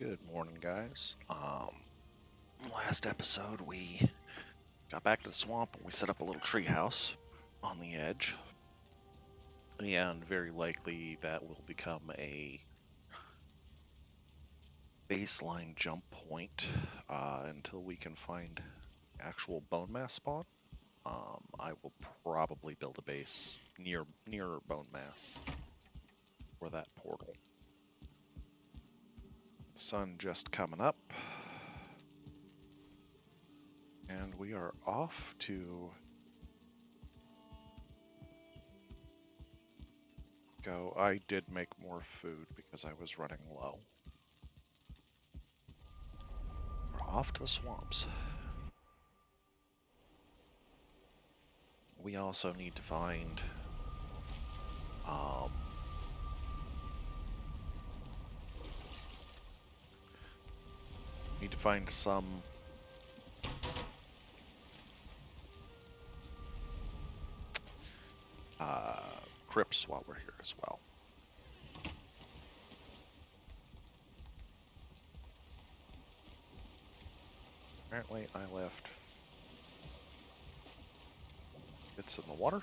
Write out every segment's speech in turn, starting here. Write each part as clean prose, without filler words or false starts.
Good morning, guys. Last episode we got back to the swamp and we set up a little tree house on the edge, and very likely that will become a baseline jump point until we can find actual bone mass spawn. I will probably build a base near bone mass for that portal. Sun just coming up. And we are off to go. I did make more food because I was running low. We're off to the swamps. We also need to find some crypts while we're here as well. Apparently I left bits in the water,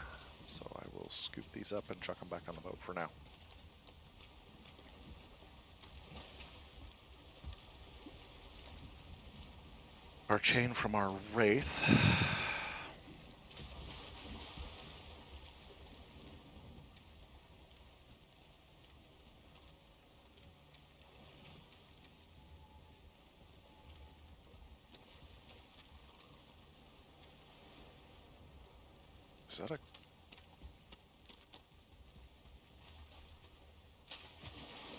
so I will scoop these up and chuck them back on the boat for now. Our chain from our wraith. Is that a... I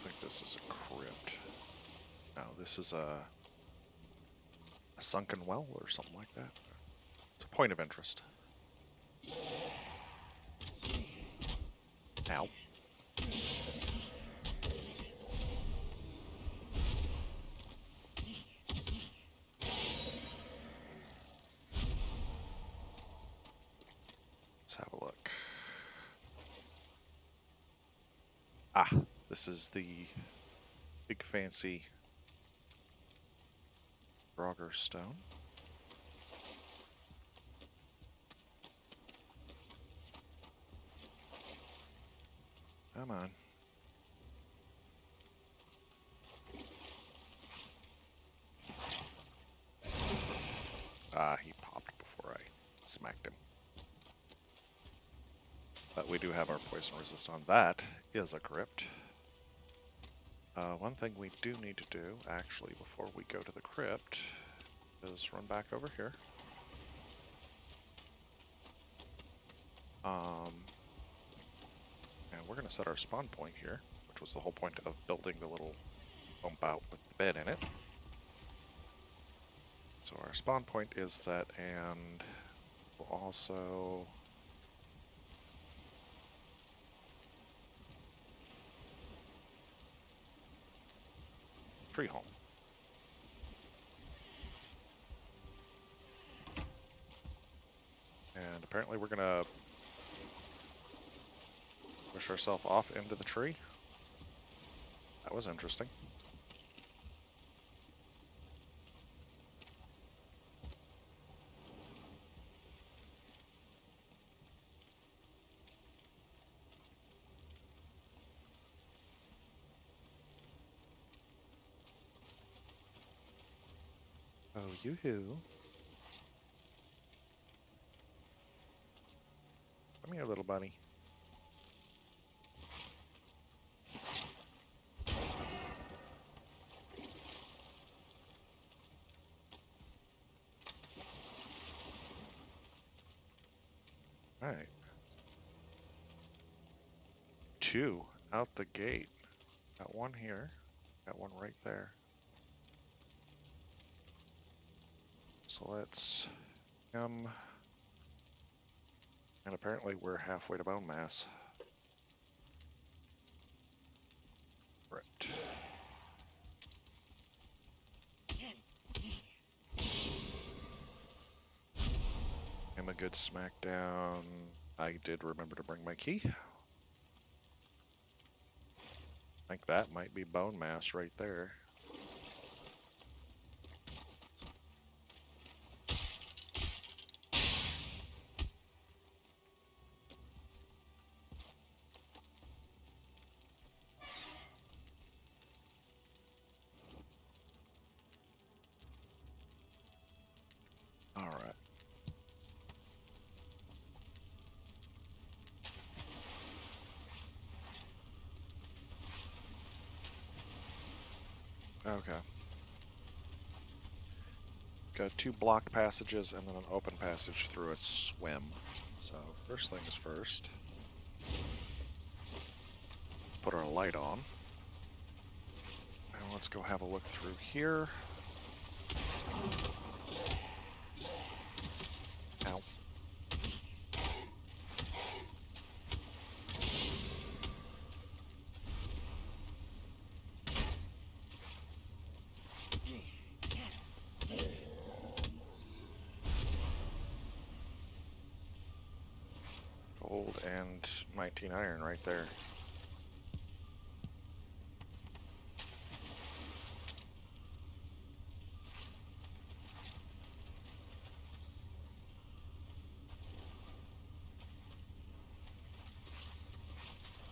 think this is a crypt. No, this is a sunken well or something like that. It's a point of interest. Ow. Let's have a look. Ah, this is the big fancy Grogger stone. Come on. Ah, he popped before I smacked him. But we do have our poison resist on. That is a crypt. One thing we do need to do, actually, before we go to the crypt, is run back over here. And we're going to set our spawn point here, which was the whole point of building the little bump out with the bed in it. So our spawn point is set, and we'll also... tree home. And apparently we're going to push ourselves off into the tree. That was interesting. Oh, yoo-hoo. Come here, little bunny. Alright. 2 out the gate. Got one here. Got one right there. So let's... and apparently we're halfway to bone mass. Right. I'm a good smackdown. I did remember to bring my key. I think that might be bone mass right there. Okay. Got 2 blocked passages and then an open passage through a swim. So first things first. Put our light on. And let's go have a look through here. Ow. Gold and 19 iron right there.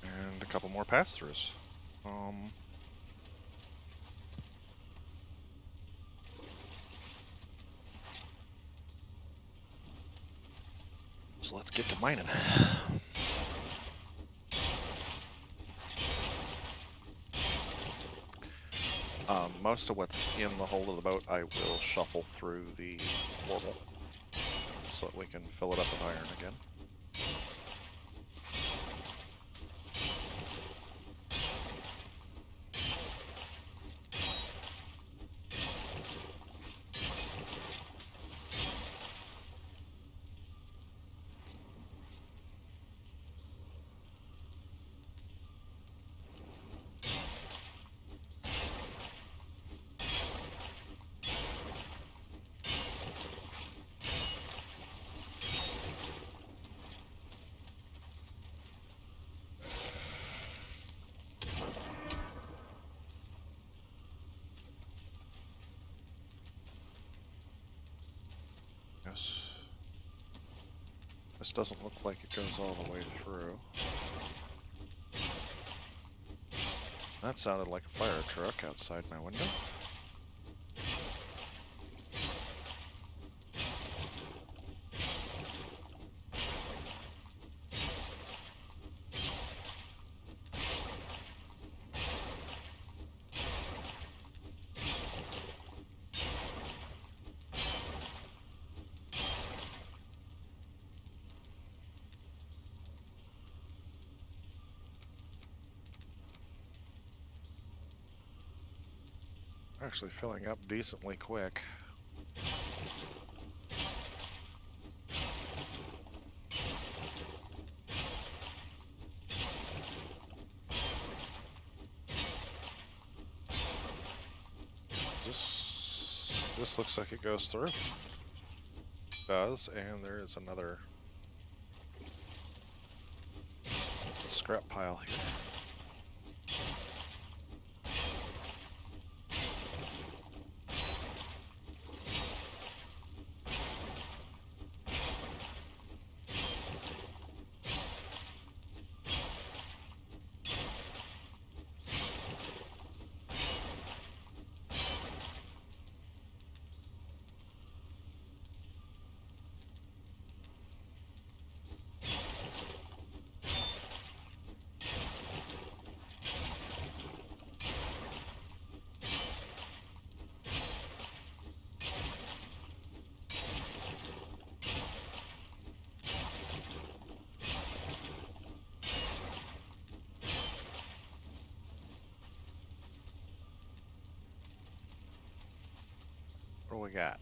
And a couple more pass-throughs. So let's get to mining. Most of what's in the hold of the boat I will shuffle through the portal so that we can fill it up with iron again. Yes. This doesn't look like it goes all the way through. That sounded like a fire truck outside my window. Actually filling up decently quick. This looks like it goes through. It does, and there is another scrap pile here. What do we got?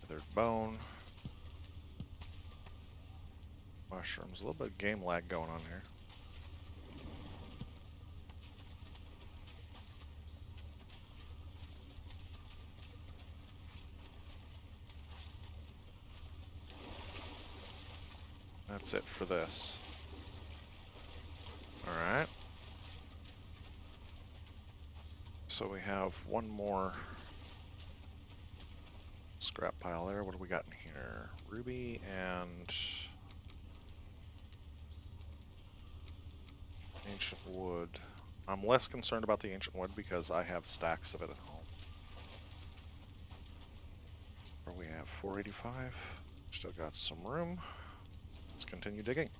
Withered bone. Mushrooms. A little bit of game lag going on here. That's it for this. Alright. So we have one more scrap pile there. What do we got in here? Ruby and ancient wood. I'm less concerned about the ancient wood because I have stacks of it at home. Where we have 485. Still got some room. Let's continue digging.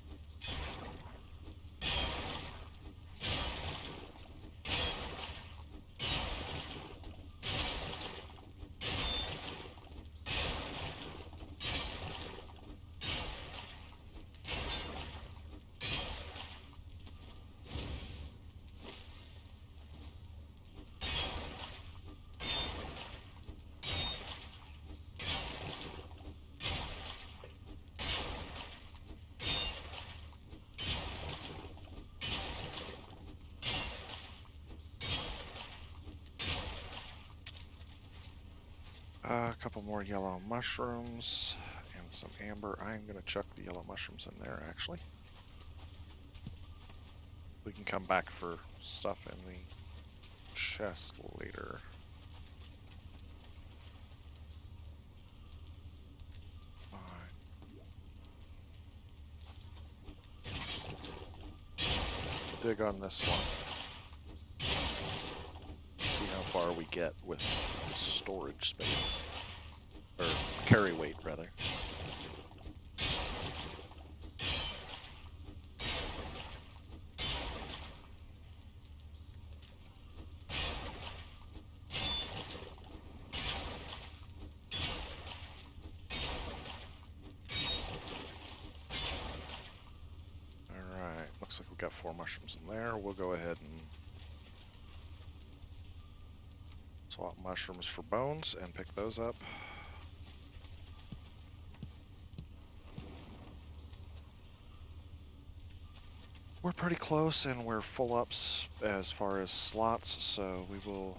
A couple more yellow mushrooms and some amber. I'm going to chuck the yellow mushrooms in there, actually. We can come back for stuff in the chest later. Dig on this one. See how far we get with storage space. Or carry weight, rather. Alright, looks like we got 4 mushrooms in there. We'll go ahead and swap mushrooms for bones and pick those up. We're pretty close and we're full ups as far as slots, so we will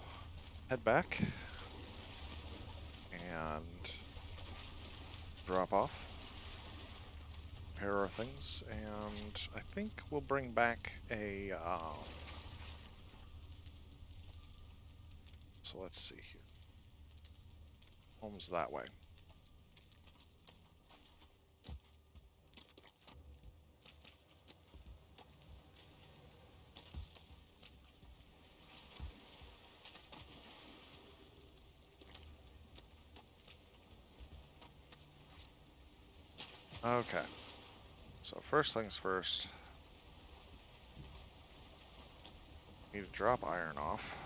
head back and drop off, prepare our things, and I think we'll bring back a so let's see here. Home's that way. Okay. So first things first. Need to drop iron off.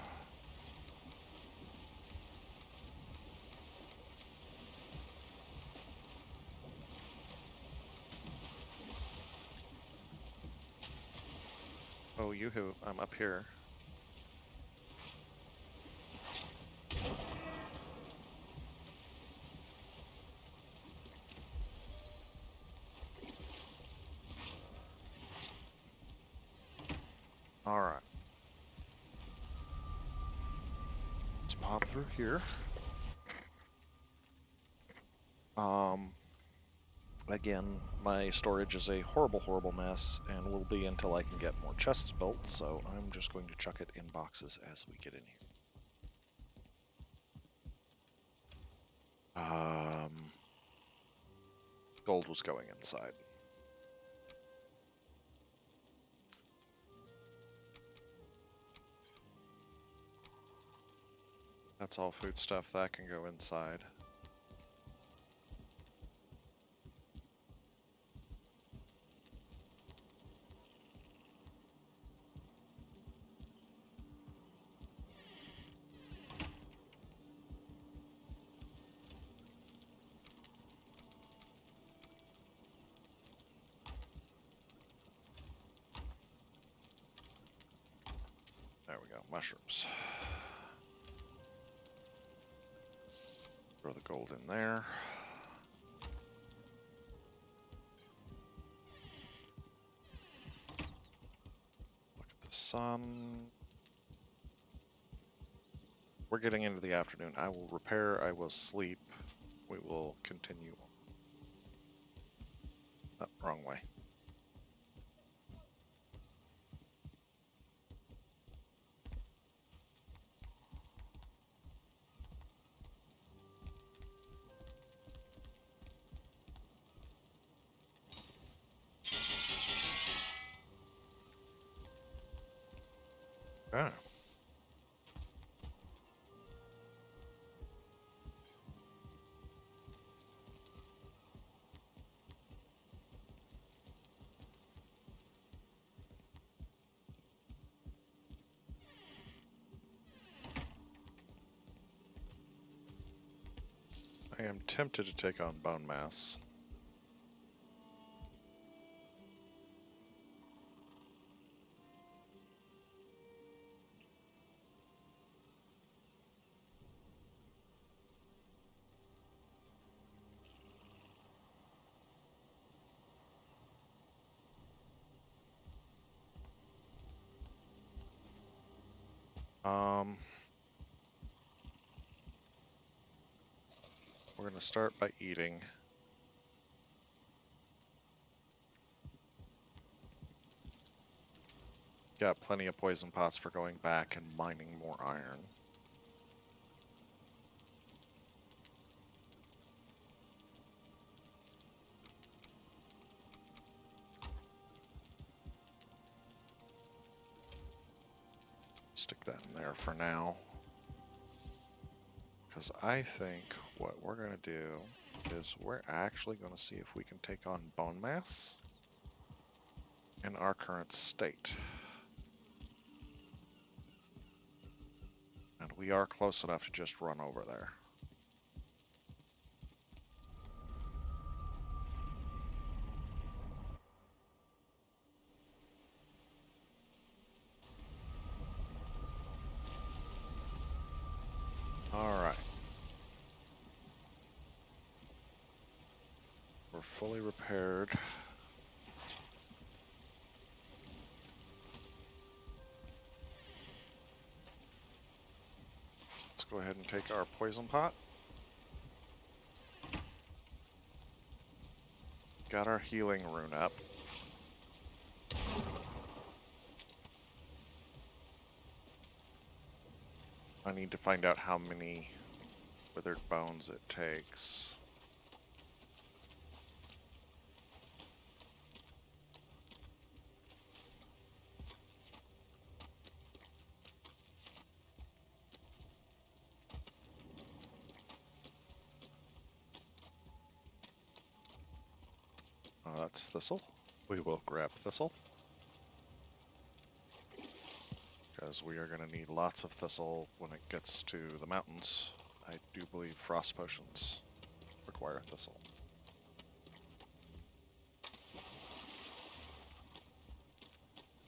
Oh, yoo-hoo, I'm up here. Alright. Let's pop through here. Again, my storage is a horrible, horrible mess, and will be until I can get more chests built, so I'm just going to chuck it in boxes as we get in here. Gold was going inside. That's all food stuff, that can go inside. There we go, mushrooms. Throw the gold in there. Look at the sun. We're getting into the afternoon. I will repair, I will sleep. We will continue. Oh, wrong way. Ah. I am tempted to take on Bonemass. we're going to start by eating. Got plenty of poison pots for going back and mining more iron. Stick that in there for now. Because I think what we're going to do is we're actually going to see if we can take on Bonemass in our current state. And we are close enough to just run over there. Alright. We're fully repaired. Let's go ahead and take our poison pot. Got our healing rune up. I need to find out how many withered bones it takes. Oh, that's thistle. We will grab thistle. Because we are going to need lots of thistle when it gets to the mountains. I do believe frost potions require thistle.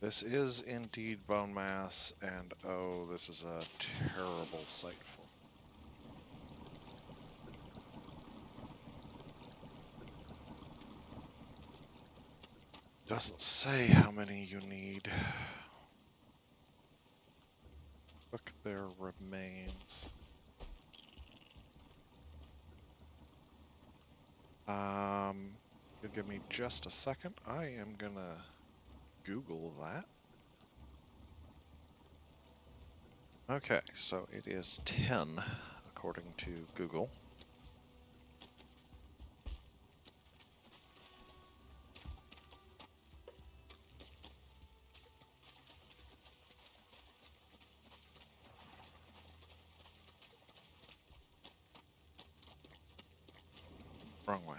This is indeed Bonemass, and oh, this is a terrible sight for me. Doesn't say how many you need. Cook their remains. You'll give me just a second. I am gonna Google that. Okay, so it is 10 according to Google. Wrong way.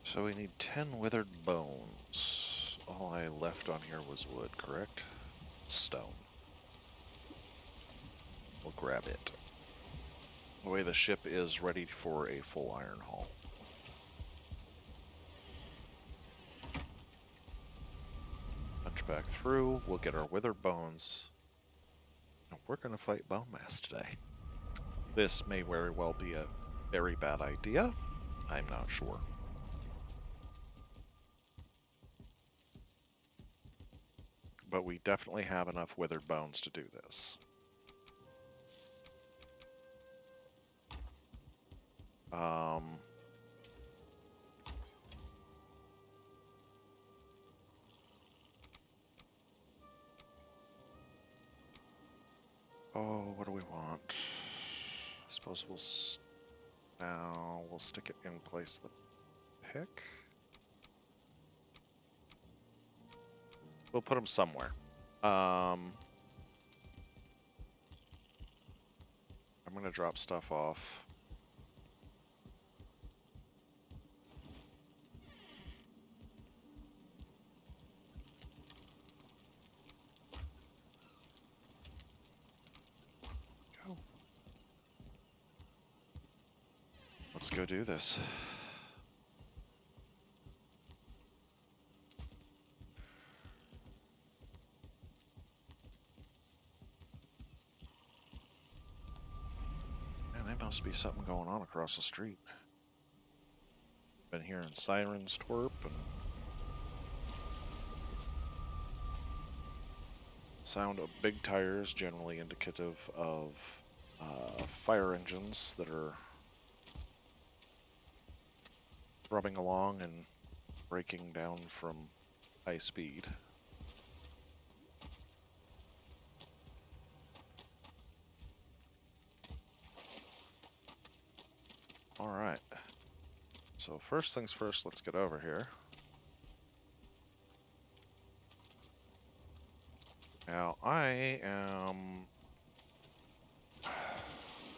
So we need 10 withered bones. All I left on here was wood, correct? Stone. We'll grab it. The way the ship is ready for a full iron haul. Punch back through, we'll get our withered bones. And we're going to fight Bonemass today. This may very well be a very bad idea. I'm not sure. But we definitely have enough withered bones to do this. Oh, what do we want? I suppose now we'll stick it in place the pick. We'll put them somewhere. I'm gonna drop stuff off. Go. Let's go do this. Must be something going on across the street. Been hearing sirens twerp and sound of big tires, generally indicative of fire engines that are rubbing along and braking down from high speed. Alright. So first things first, let's get over here. Now, I am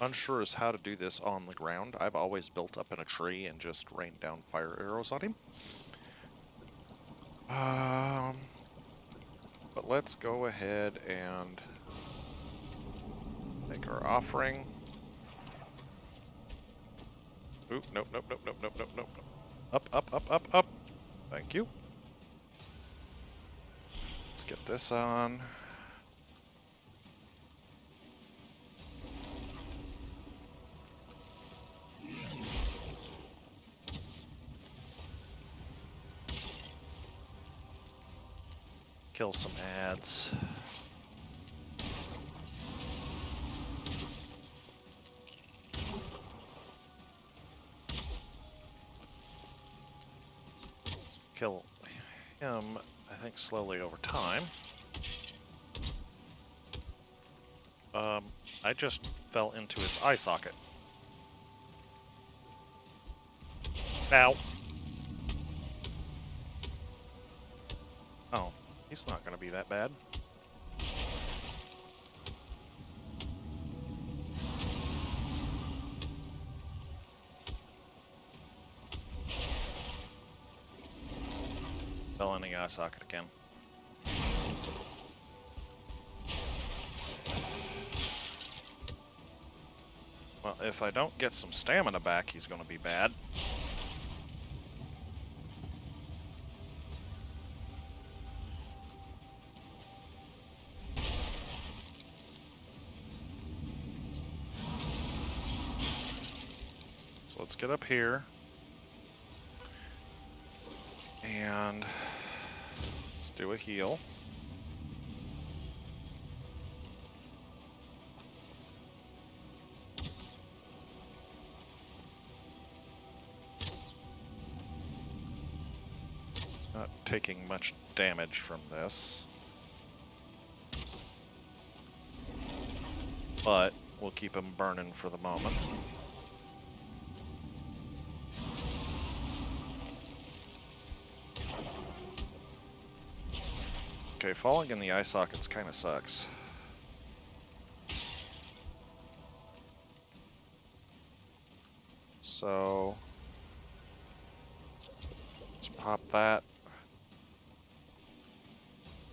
unsure as how to do this on the ground. I've always built up in a tree and just rained down fire arrows on him. But let's go ahead and make our offering. Oop, nope, nope, nope, nope, nope, nope, nope. Up, up, up, up, up. Thank you. Let's get this on. Kill some ads. Kill him, I think, slowly over time. I just fell into his eye socket. Ow. Oh, he's not going to be that bad. Fell in the eye socket again. Well, if I don't get some stamina back, he's going to be bad. So let's get up here. And let's do a heal. Not taking much damage from this, but we'll keep him burning for the moment. Okay, falling in the eye sockets kind of sucks. So let's pop that.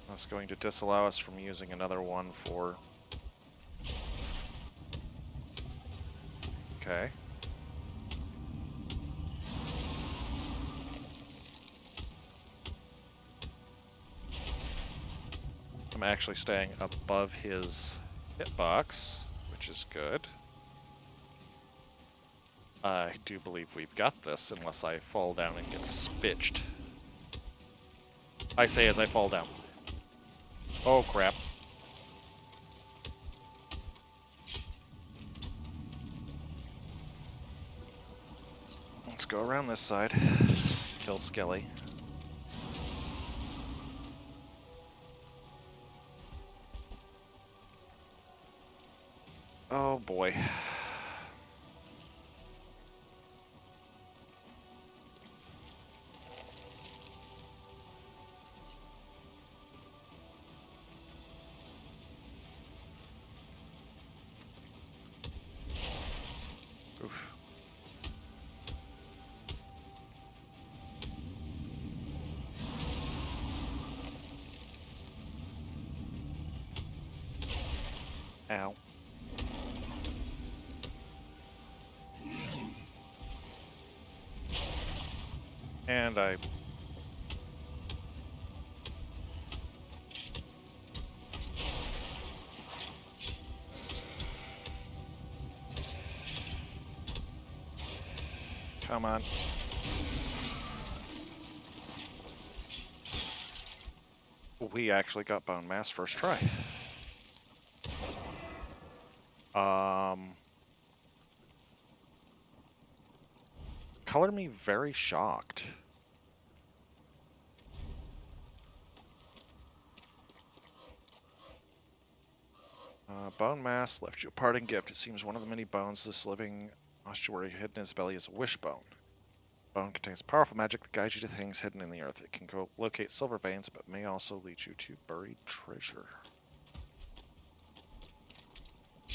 That's going to disallow us from using another one for... Okay. I'm actually staying above his hitbox, which is good. I do believe we've got this, unless I fall down and get spitched. I say as I fall down. Oh, crap. Let's go around this side. Kill Skelly. Oh, boy. Oof. Ow. And I... Come on. We actually got Bonemass first try. Color me very shocked. Bonemass left you a parting gift. It seems one of the many bones this living ossuary hidden in his belly is a wishbone. Bone contains powerful magic that guides you to things hidden in the earth. It can go locate silver veins, but may also lead you to buried treasure.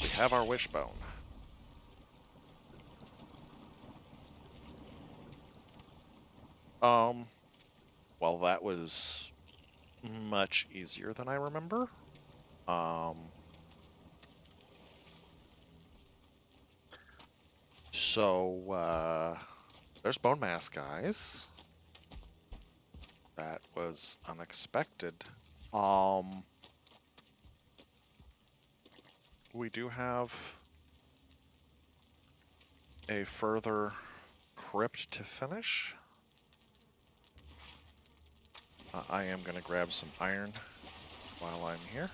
We have our wishbone. Well, that was much easier than I remember. So, there's Bonemass, guys. That was unexpected. We do have a further crypt to finish. I am going to grab some iron while I'm here.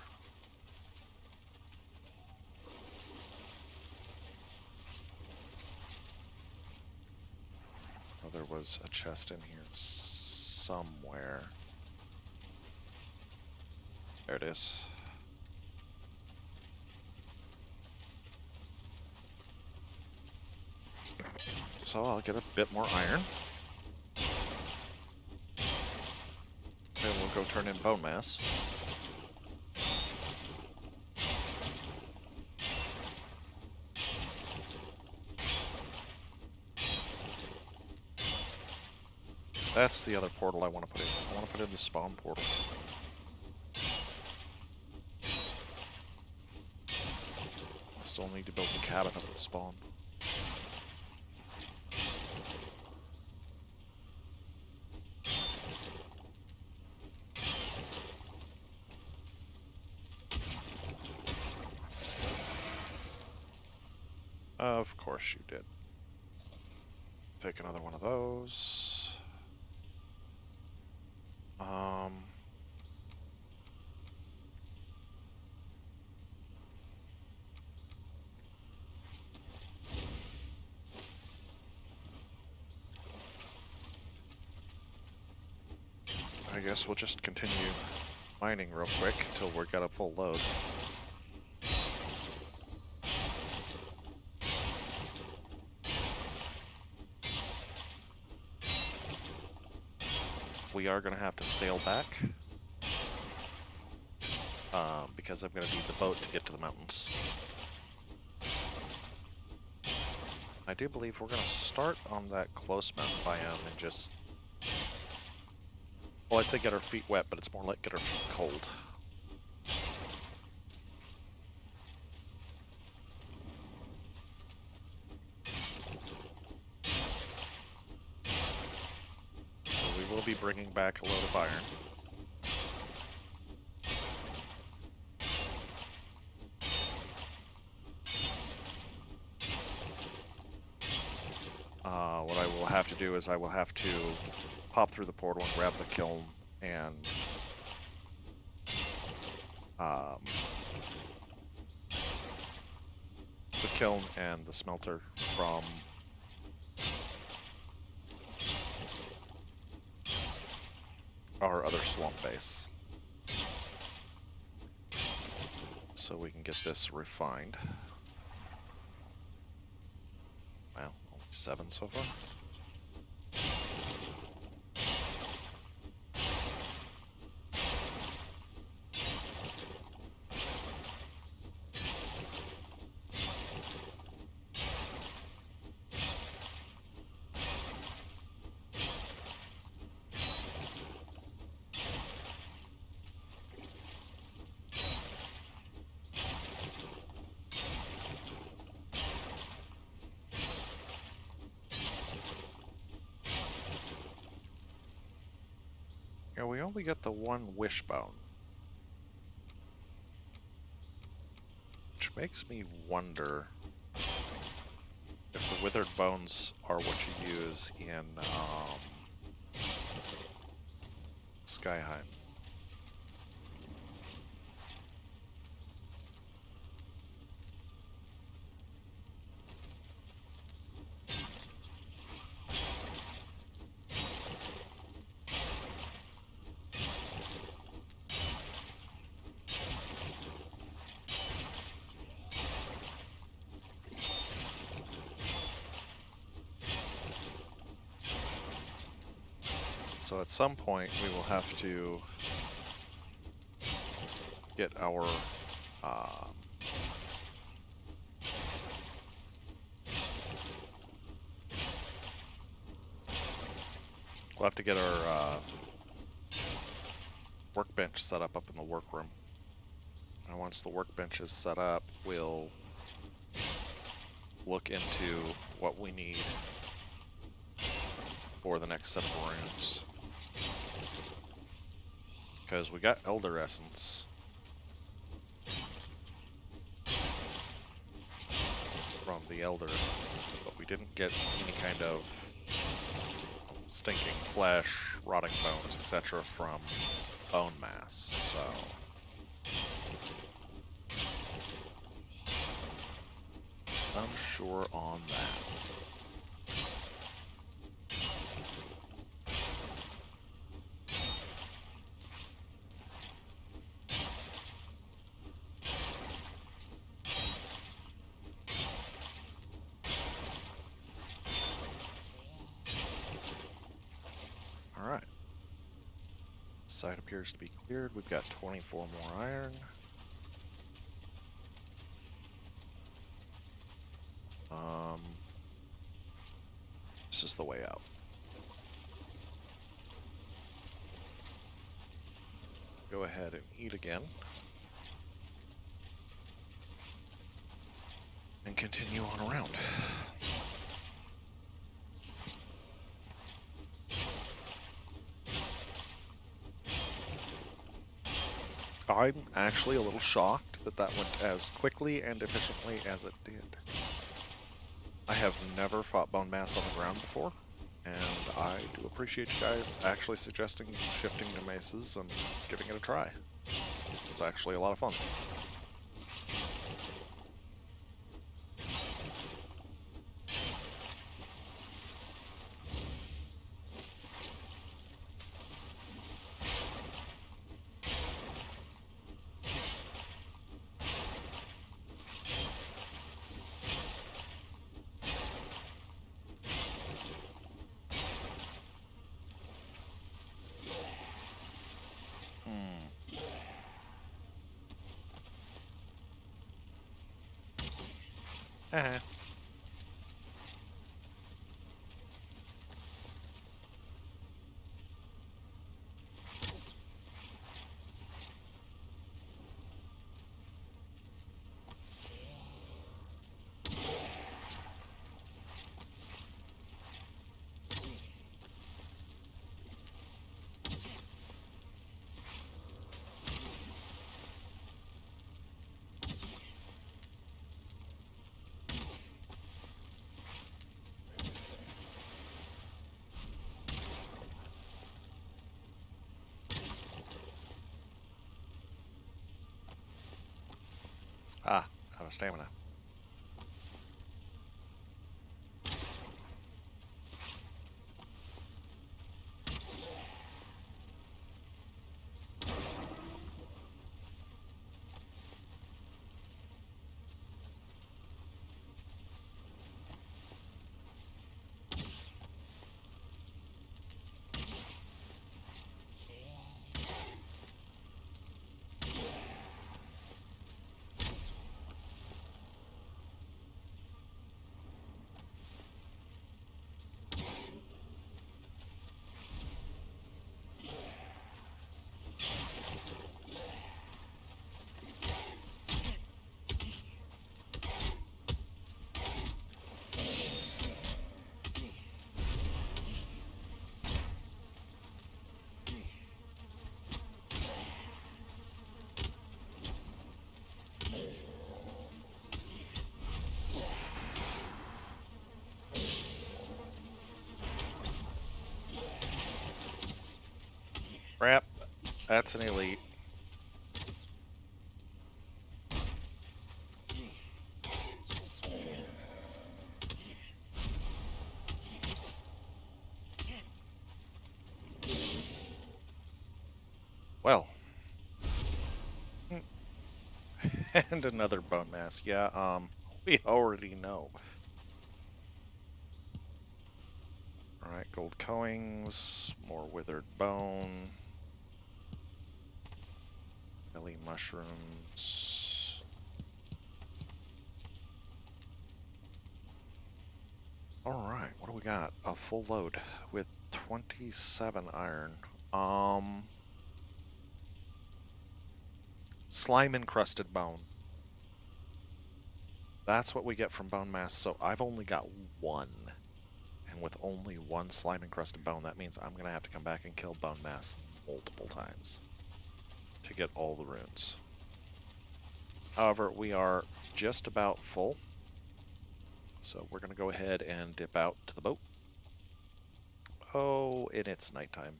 Oh, there was a chest in here somewhere. There it is. So I'll get a bit more iron. Then we'll go turn in Bonemass. That's the other portal I want to put in. I want to put in the spawn portal. I still need to build the cabin up at spawn. Of course you did. Take another one of those. I guess we'll just continue mining real quick until we got a full load. We are going to have to sail back because I'm going to need the boat to get to the mountains. I do believe we're going to start on that close mountain biome and just... Well, I'd say get our feet wet, but it's more like get our feet cold. So we will be bringing back a load of iron. What I will have to do is I will have to pop through the portal and grab the kiln and the smelter from our other swamp base, so we can get this refined. Well, only 7 so far. Yeah, we only got the one wishbone, which makes me wonder if the withered bones are what you use in Skyheim. So at some point we will have to get our we'll have to get our workbench set up in the workroom. And once the workbench is set up, we'll look into what we need for the next set of rooms. Because we got Elder Essence from the Elder, but we didn't get any kind of stinking flesh, rotting bones, etc. from Bonemass, so... unsure on that. Alright. Site appears to be cleared. We've got 24 more iron. This is the way out. Go ahead and eat again. And continue on around. I'm actually a little shocked that that went as quickly and efficiently as it did. I have never fought Bonemass on the ground before, and I do appreciate you guys actually suggesting shifting to maces and giving it a try. It's actually a lot of fun. Eh. Ah, out of stamina. Crap. That's an elite. Well. And another Bonemass. Yeah, we already know. Alright, gold coins, more withered bone, belly mushrooms. Alright, what do we got? A full load with 27 iron. Slime encrusted bone. That's what we get from Bonemass, so I've only got one. And with only one slime encrusted bone, that means I'm gonna have to come back and kill Bonemass multiple times to get all the runes. However, we are just about full, so we're going to go ahead and dip out to the boat. Oh, and it's nighttime.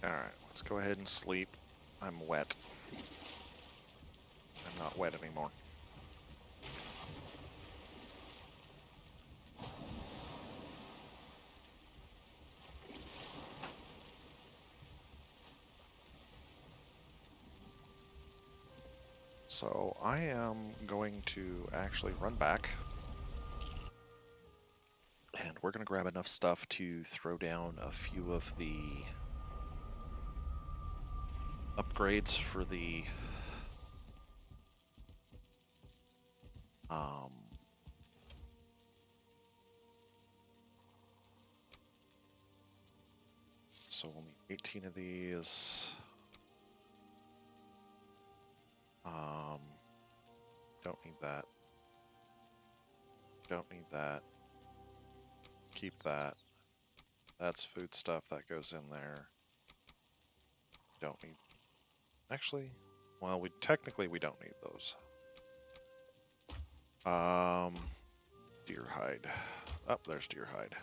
Alright, let's go ahead and sleep. I'm wet. I'm not wet anymore. So I am going to actually run back. And we're going to grab enough stuff to throw down a few of the upgrades for the so we'll need 18 of these. Don't need that. Don't need that. Keep that. That's food stuff that goes in there. Don't need. Actually, well, technically we don't need those. Deer hide. Oh, there's deer hide.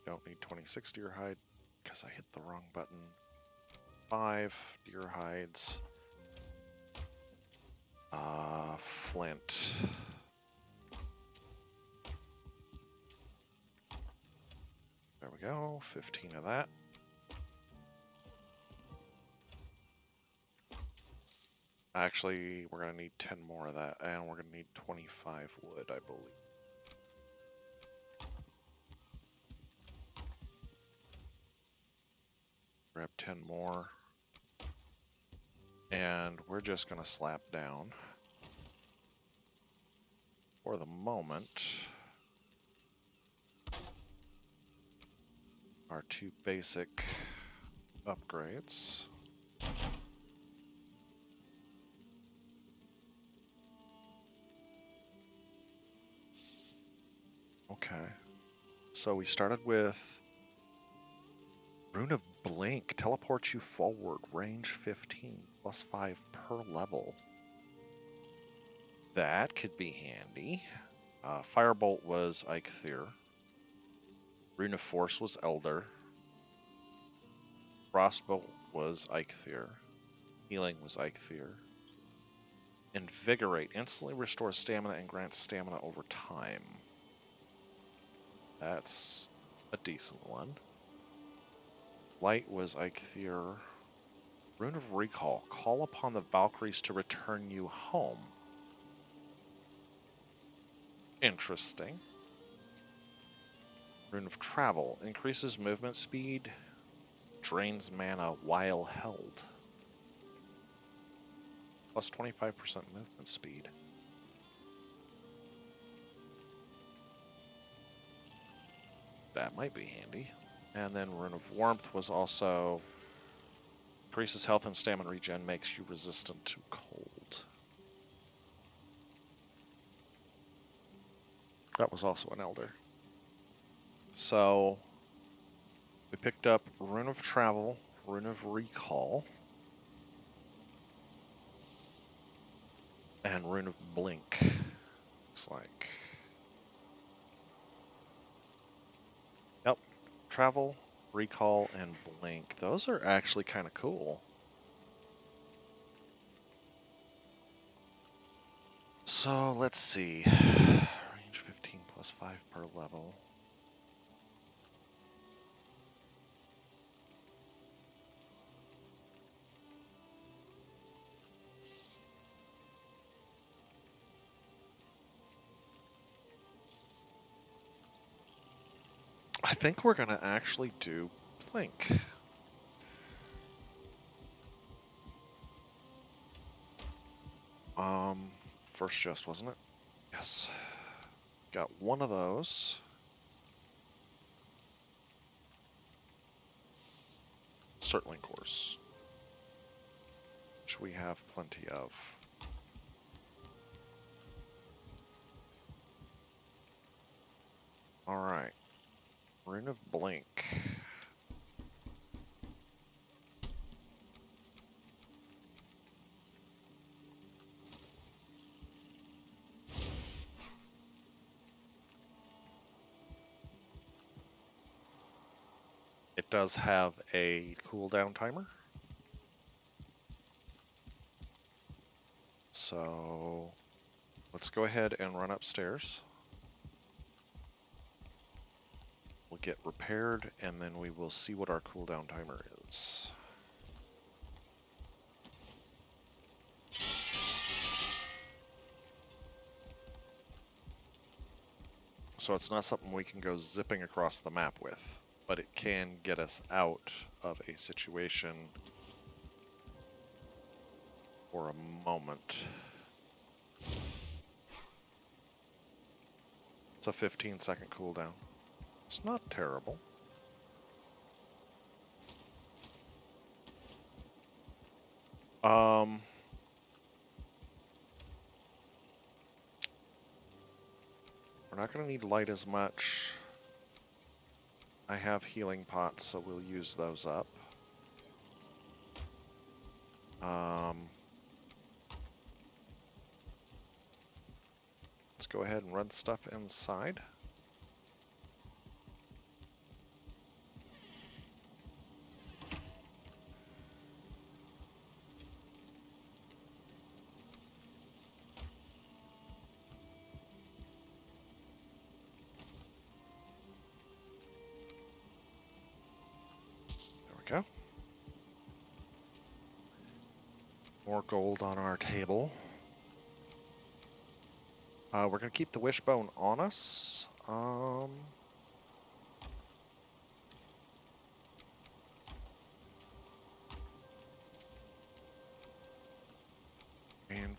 Don't need 26 deer hide because I hit the wrong button. 5 deer hides. Flint. There we go. 15 of that. Actually, we're going to need 10 more of that, and we're going to need 25 wood, I believe. Grab 10 more. And we're just going to slap down. For the moment, our 2 basic upgrades. Okay. So we started with Rune of Blink, teleports you forward, range 15, plus 5 per level. That could be handy. Firebolt was Eikthyr. Rune of Force was Elder. Frostbolt was Eikthyr. Healing was Eikthyr. Invigorate, instantly restores stamina and grants stamina over time. That's a decent one. Light was Eikthyr. Rune of Recall, call upon the Valkyries to return you home. Interesting. Rune of Travel, increases movement speed, drains mana while held. Plus 25% movement speed. That might be handy. And then Rune of Warmth was also increases health and stamina regen, makes you resistant to cold. That was also an Elder. So we picked up Rune of Travel, Rune of Recall, and Rune of Blink. Looks like. Yep. Travel, Recall, and Blink. Those are actually kind of cool. So let's see. Range 15 plus 5 per level. I think we're going to actually do Blink. First chest, wasn't it? Yes. Got one of those. Certainly cores, which we have plenty of. Alright. Rune of Blink. It does have a cooldown timer. So let's go ahead and run upstairs. We'll get repaired, and then we will see what our cooldown timer is. So it's not something we can go zipping across the map with, but it can get us out of a situation for a moment. It's a 15-second cooldown. It's not terrible. We're not going to need light as much. I have healing pots, so we'll use those up. Let's go ahead and run stuff inside. There we go. More gold on our table. We're going to keep the wishbone on us. And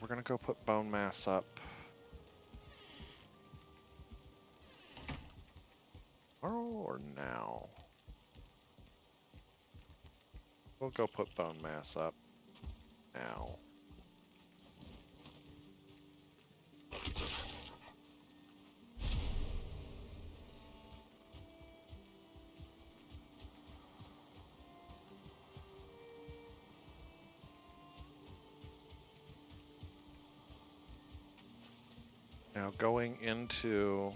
we're going to go put Bonemass up. Tomorrow or now? We'll go put Bonemass up now. Now going into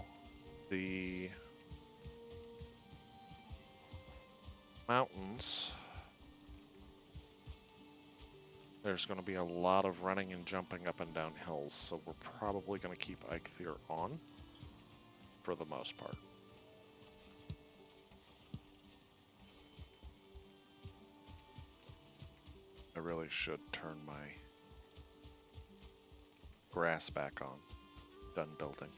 the mountains, there's going to be a lot of running and jumping up and down hills, so we're probably going to keep Eikthyr on for the most part. I really should turn my grass back on. Done building.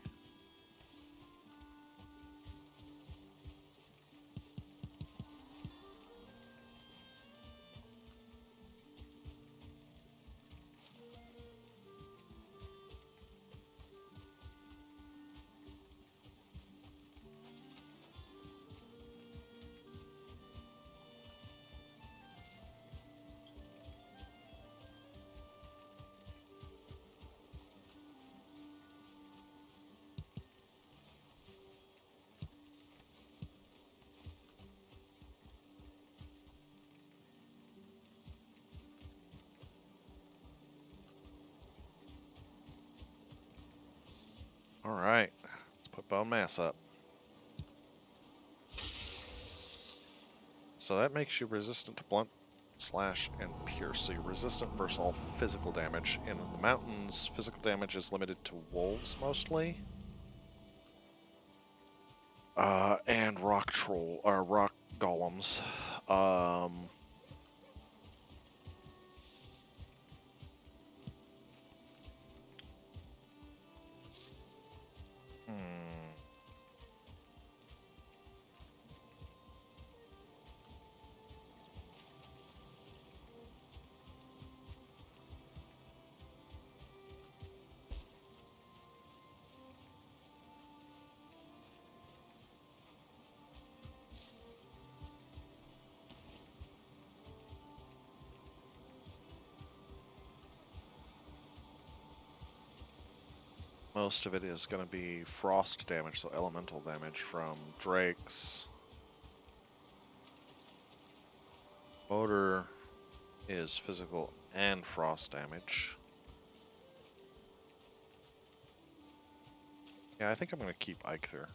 Alright, let's put bone mass up. So that makes you resistant to blunt, slash, and pierce. So you're resistant versus all physical damage. And in the mountains, physical damage is limited to wolves mostly. And rock troll, or rock golems. Hmm. Most of it is going to be frost damage, so elemental damage from drakes. Motor is physical and frost damage. Yeah, I think I'm going to keep Eikthyr.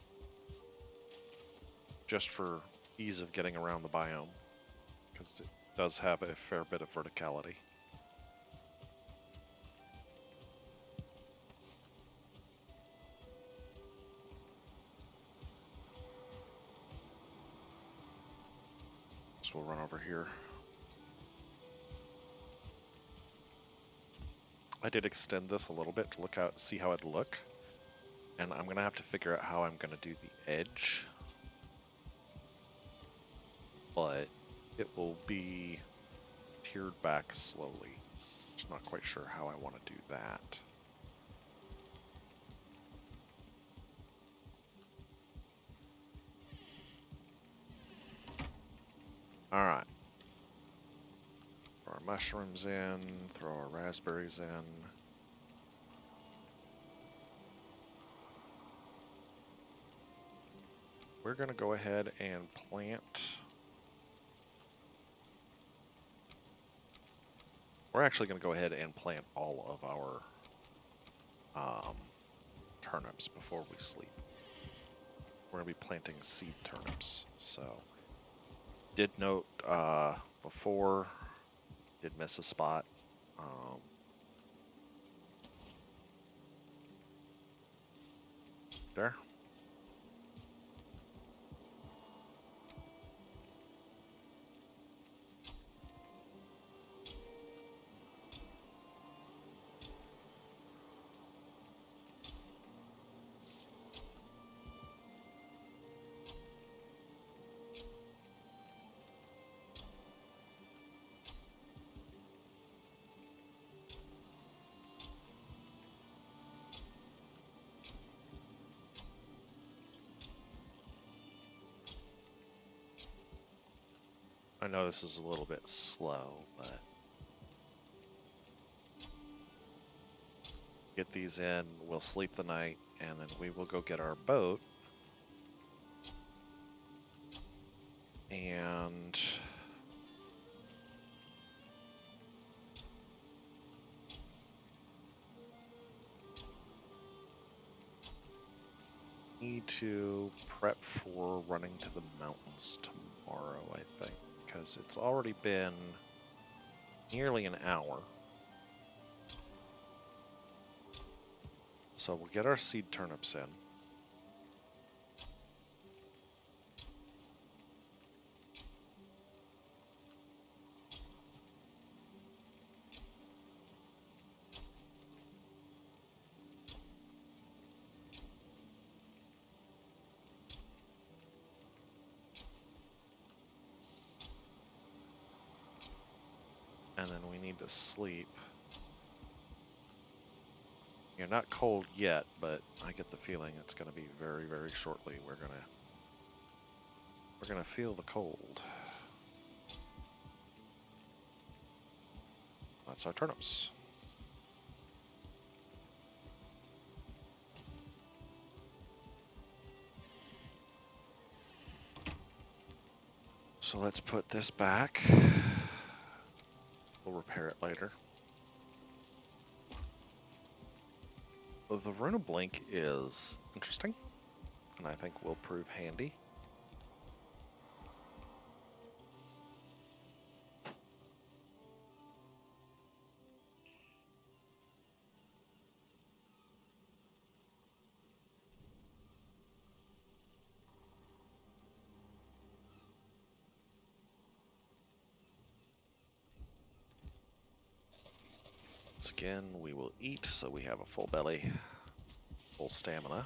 Just for ease of getting around the biome. Because it does have a fair bit of verticality. So we'll run over here. I did extend this a little bit to look out, see how it'd look. And I'm going to have to figure out how I'm going to do the edge. But it will be tiered back slowly. Just not quite sure how I want to do that. Alright. Throw our mushrooms in, throw our raspberries in. We're going to go ahead and plant. We're actually going to go ahead and plant all of our turnips before we sleep. We're going to be planting seed turnips. So, did note before, did miss a spot. There. I know this is a little bit slow, but get these in, we'll sleep the night, and then we will go get our boat. And need to prep for running to the mountains tomorrow, I think, because it's already been nearly an hour. So we'll get our seed turnips in. And then we need to sleep. You're not cold yet, but I get the feeling it's going to be very, very shortly. We're gonna feel the cold. That's our turnips. So let's put this back. We'll repair it later. The Rune of Blink is interesting, and I think will prove handy. Once again, we will eat so we have a full belly, full stamina.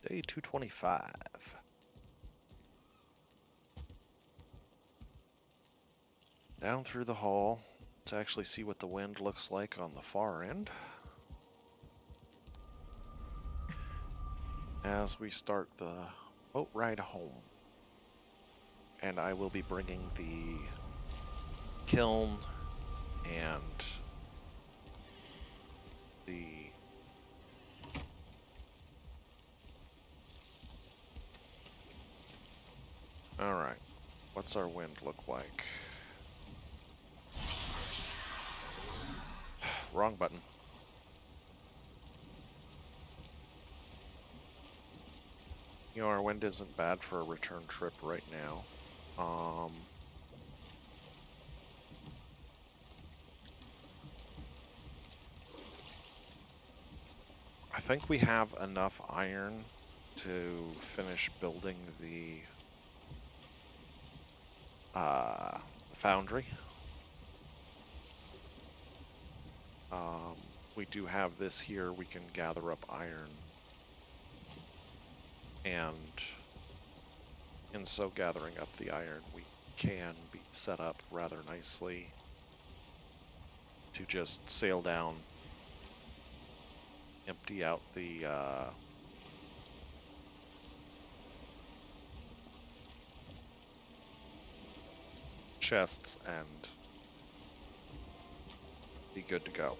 Day 225. Down through the hall to actually see what the wind looks like on the far end. As we start the boat ride home. And I will be bringing the kiln and the Alright, what's our wind look like? Wrong button. You know, our wind isn't bad for a return trip right now. I think we have enough iron to finish building the foundry. We do have this here, we can gather up iron. And in so gathering up the iron, we can be set up rather nicely to just sail down, empty out the chests, and be good to go.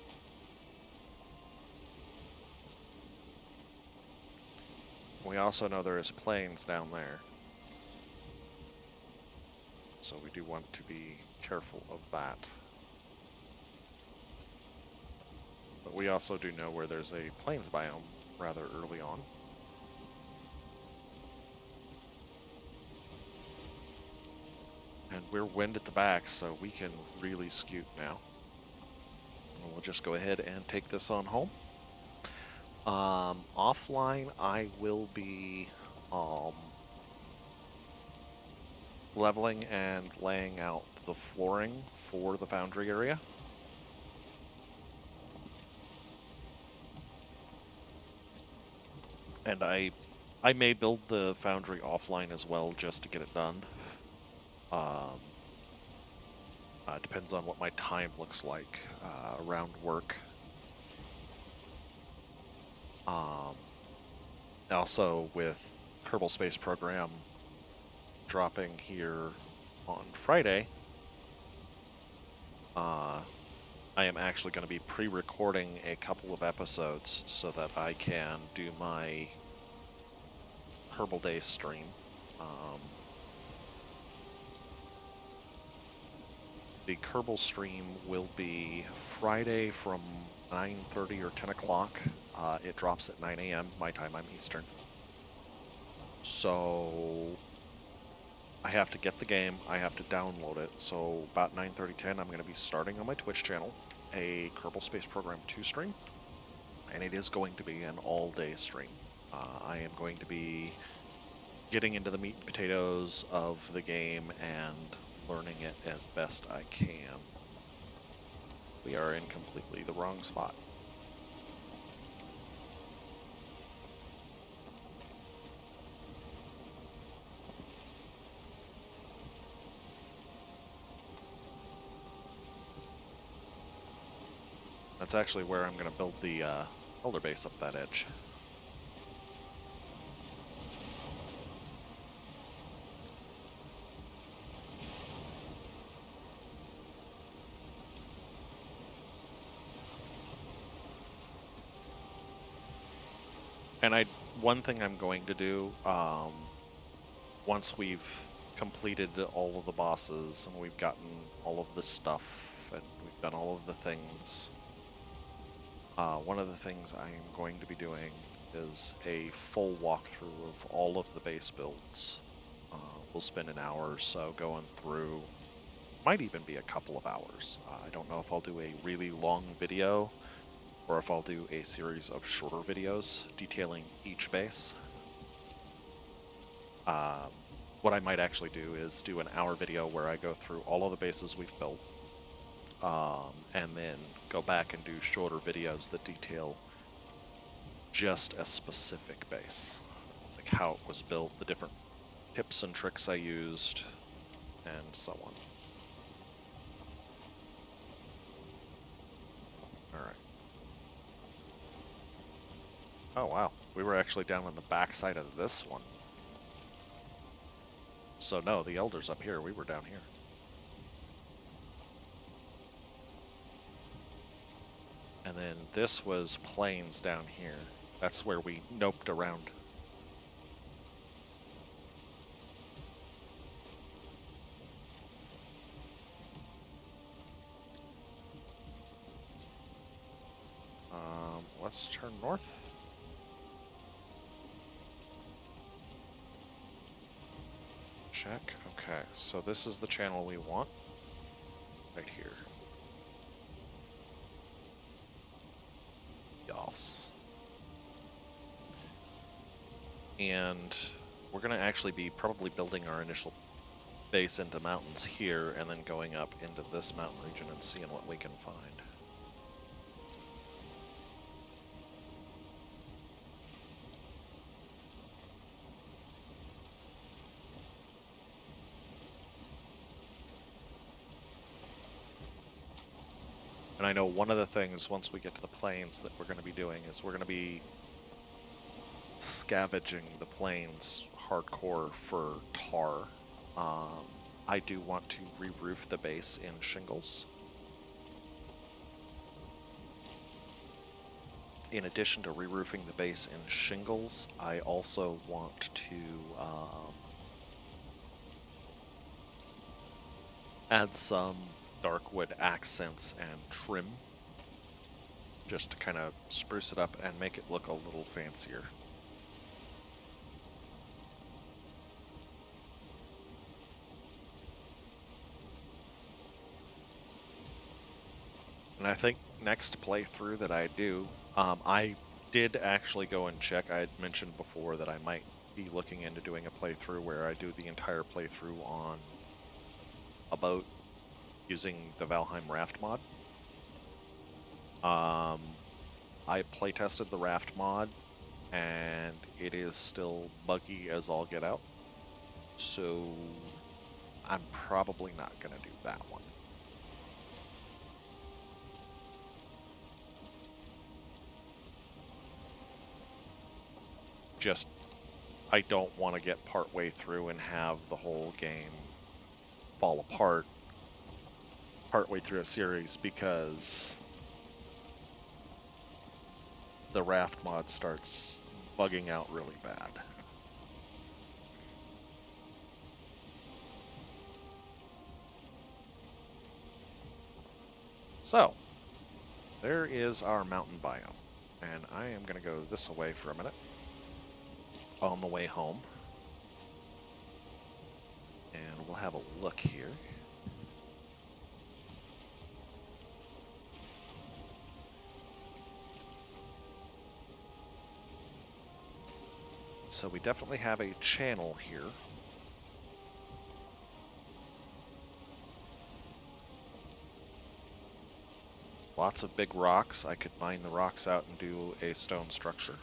We also know there is plains down there, so we do want to be careful of that. But we also do know where there's a plains biome rather early on. And we're wind at the back, so we can really scoot now. And we'll just go ahead and take this on home. Offline, I will be leveling and laying out the flooring for the foundry area. And I may build the foundry offline as well just to get it done. Depends on what my time looks like around work. Also with Kerbal Space Program dropping here on Friday, I am actually going to be pre-recording a couple of episodes so that I can do my Kerbal Day stream. The Kerbal stream will be Friday from 9:30 or 10 o'clock. It drops at 9 a.m. my time, I'm Eastern. So I have to get the game, I have to download it. So about 9:30, 10, I'm going to be starting on my Twitch channel a Kerbal Space Program 2 stream. And it is going to be an all-day stream. I am going to be getting into the meat and potatoes of the game and learning it as best I can. We are in completely the wrong spot. That's actually where I'm going to build the elder base up that edge. And one thing I'm going to do, once we've completed all of the bosses and we've gotten all of the stuff and we've done all of the things, One of the things I am going to be doing is a full walkthrough of all of the base builds. We'll spend an hour or so going through, might even be a couple of hours. I don't know if I'll do a really long video or if I'll do a series of shorter videos detailing each base. Um, what I might actually do is do an hour video where I go through all of the bases we've built, and then go back and do shorter videos that detail just a specific base, like how it was built, the different tips and tricks I used, and so on. All right. Oh wow, we were actually down on the back side of this one. So no, the Elder's up here, we were down here. And then this was plains down here. That's where we noped around. Let's turn north. Check. Okay, so this is the channel we want. Right here. Yas. And we're going to actually be probably building our initial base into mountains here and then going up into this mountain region and seeing what we can find. And I know one of the things once we get to the plains that we're going to be doing is we're going to be scavenging the plains hardcore for tar. I do want to re-roof the base in shingles. In addition to re-roofing the base in shingles, I also want to add some darkwood accents and trim, just to kind of spruce it up and make it look a little fancier. And I think next playthrough that I do, I did actually go and check. I had mentioned before that I might be looking into doing a playthrough where I do the entire playthrough on a boat using the Valheim raft mod. I playtested the raft mod, and it is still buggy as all get out. So I'm probably not going to do that one. Just, I don't want to get partway through and have the whole game fall apart partway through a series because the raft mod starts bugging out really bad. So, there is our mountain biome, and I am going to go this way for a minute on the way home, and we'll have a look here. So we definitely have a channel here. Lots of big rocks. I could mine the rocks out and do a stone structure.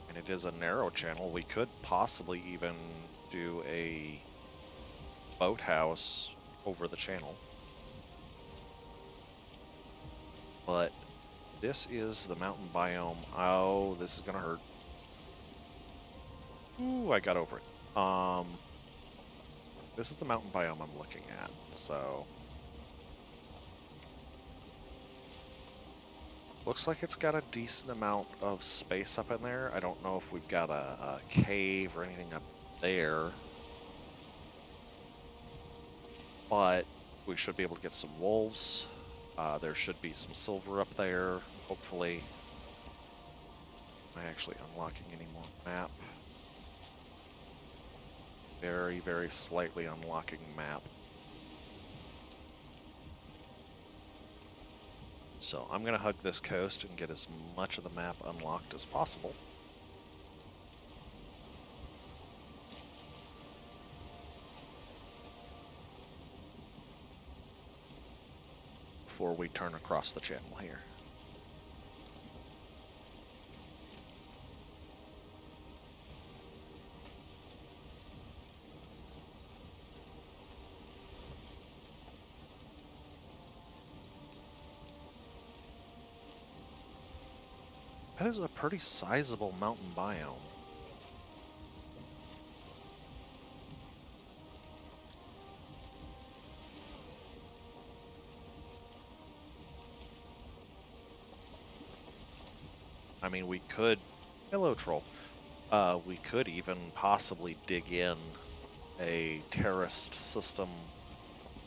And it is a narrow channel. We could possibly even do a boathouse over the channel. But this is the mountain biome. Oh, this is gonna hurt. Ooh, I got over it. This is the mountain biome I'm looking at, so looks like it's got a decent amount of space up in there. I don't know if we've got a cave or anything up there, but we should be able to get some wolves. There should be some silver up there, hopefully. Am I actually unlocking any more map? Very, very slightly unlocking map. So I'm going to hug this coast and get as much of the map unlocked as possible. Before we turn across the channel here. That is a pretty sizable mountain biome. I mean, we could... Hello, troll. We could even possibly dig in a terraced system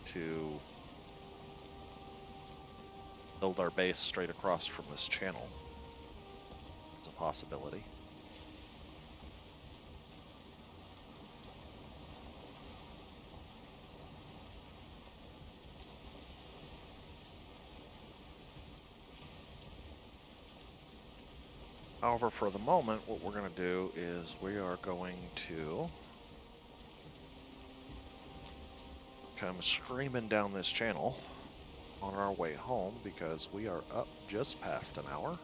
to build our base straight across from this channel. It's a possibility. However, for the moment, what we're going to do is we are going to come screaming down this channel on our way home because we are up just past an hour.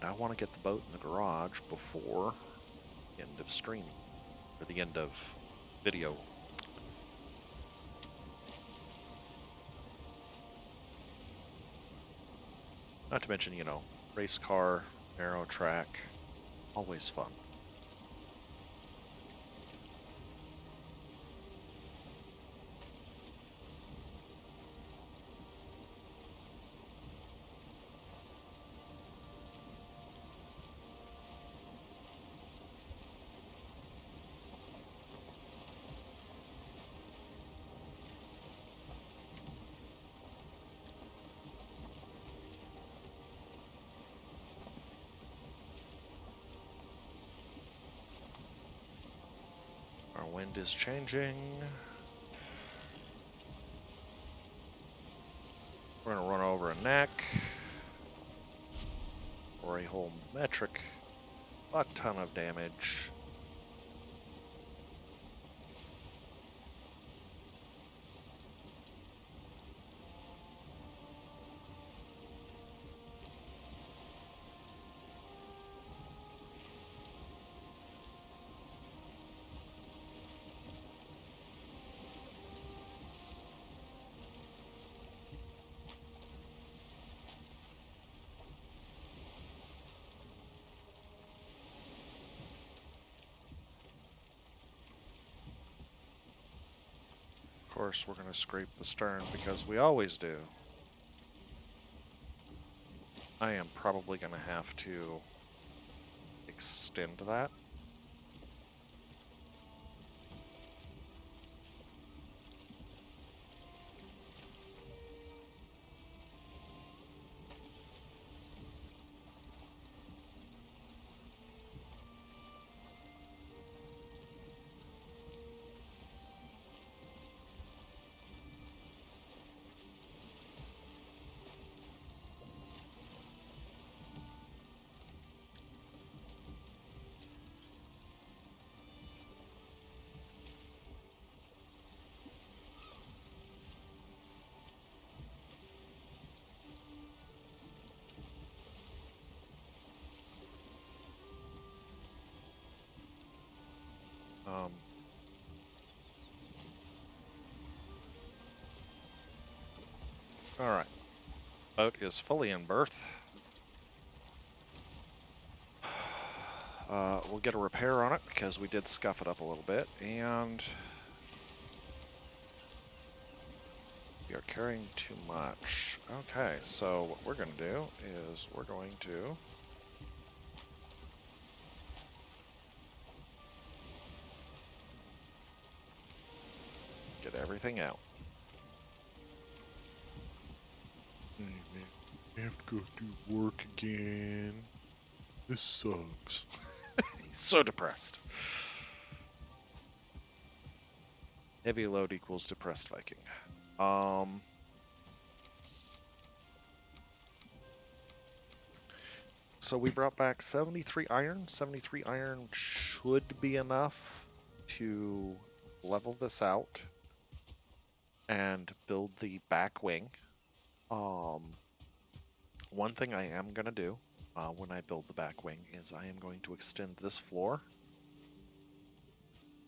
And I want to get the boat in the garage before the end of stream, or the end of video. Not to mention, you know, race car, narrow track, always fun. Our wind is changing. We're going to run over a neck or a whole metric. A ton of damage. Of course, we're going to scrape the stern because we always do. I am probably going to have to extend that. All right, boat is fully in berth. We'll get a repair on it because we did scuff it up a little bit, and we are carrying too much. Okay, so what we're going to do is we're going to get everything out. I have to go do work again. This sucks. He's so depressed. Heavy load equals depressed Viking. So we brought back 73 iron. 73 iron should be enough to level this out and build the back wing. One thing I am going to do when I build the back wing is I am going to extend this floor,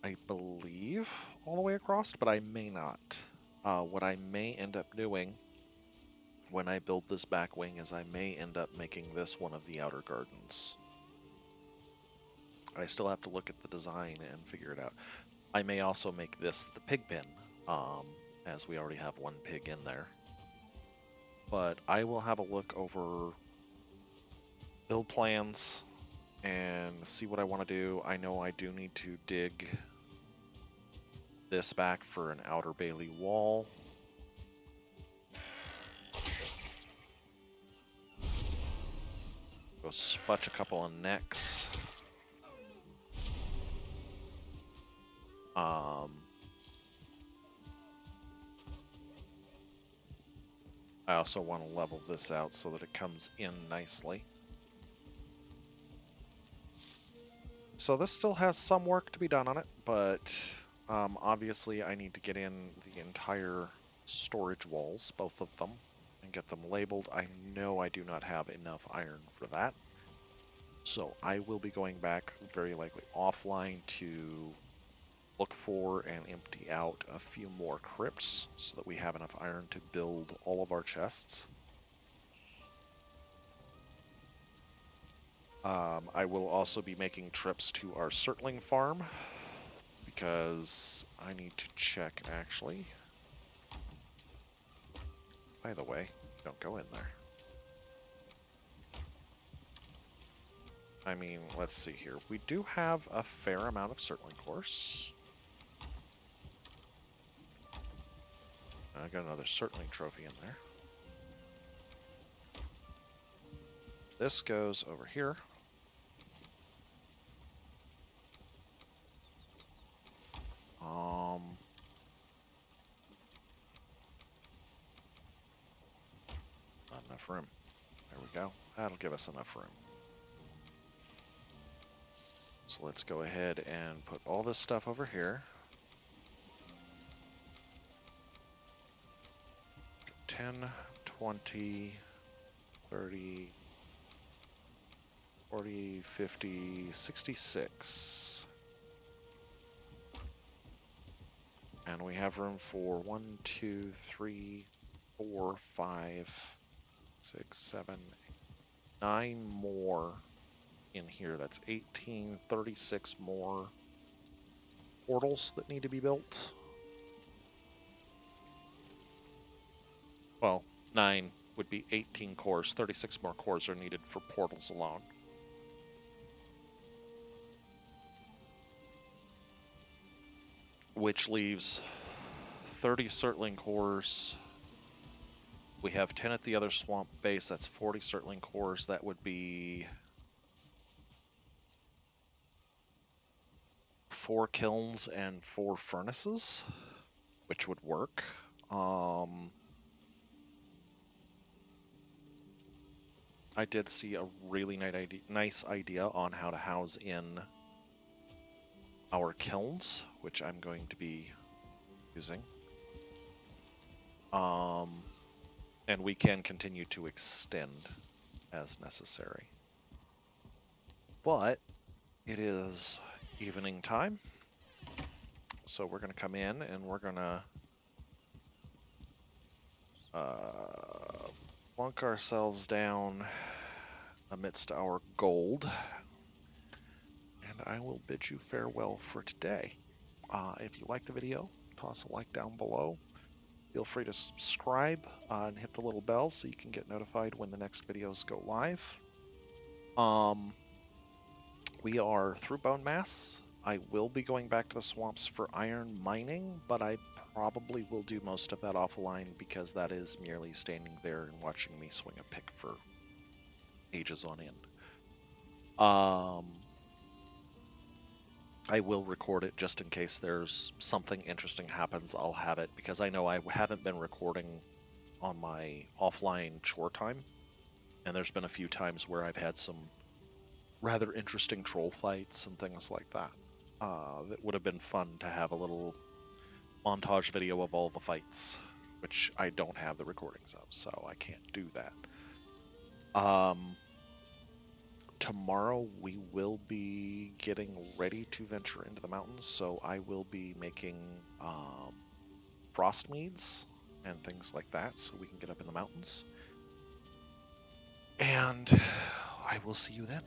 I believe, all the way across, but I may not. What I may end up doing when I build this back wing is I may end up making this one of the outer gardens. I still have to look at the design and figure it out. I may also make this the pig pen, as we already have one pig in there. But I will have a look over build plans and see what I want to do. I know I do need to dig this back for an outer bailey wall. Go sputch a couple of necks. I also want to level this out so that it comes in nicely. So this still has some work to be done on it, but obviously I need to get in the entire storage walls, both of them, and get them labeled. I know I do not have enough iron for that. So I will be going back very likely offline to look for and empty out a few more crypts so that we have enough iron to build all of our chests. I will also be making trips to our Surtling farm because I need to check actually. By the way, don't go in there. I mean, let's see here. We do have a fair amount of Surtling cores. I got another Surtling trophy in there. This goes over here. Not enough room. There we go. That'll give us enough room. So let's go ahead and put all this stuff over here. 10, 20, 30, 40, 50, 66. And we have room for 1, 2, 3, 4, 5, 6, 7, 9 more in here. That's 18, 36 more portals that need to be built. Well, 9 would be 18 cores. 36 more cores are needed for portals alone. Which leaves 30 Surtling cores. We have 10 at the other swamp base. That's 40 Surtling cores. That would be 4 kilns and 4 furnaces, which would work. I did see a really nice idea on how to house in our kilns, which I'm going to be using. And we can continue to extend as necessary. But it is evening time, so we're going to come in and we're going to plunk ourselves down amidst our gold, and I will bid you farewell for today. If you like the video, toss a like down below. Feel free to subscribe and hit the little bell so you can get notified when the next videos go live. We are through Bonemass. I will be going back to the swamps for iron mining, but I probably will do most of that offline because that is merely standing there and watching me swing a pick for ages on end. I will record it just in case there's something interesting happens. I'll have it because I know I haven't been recording on my offline chore time, and there's been a few times where I've had some rather interesting troll fights and things like that. That would have been fun to have a little montage video of all the fights, which I don't have the recordings of, so I can't do that. Tomorrow we will be getting ready to venture into the mountains, so I will be making frost meads and things like that so we can get up in the mountains. And I will see you then.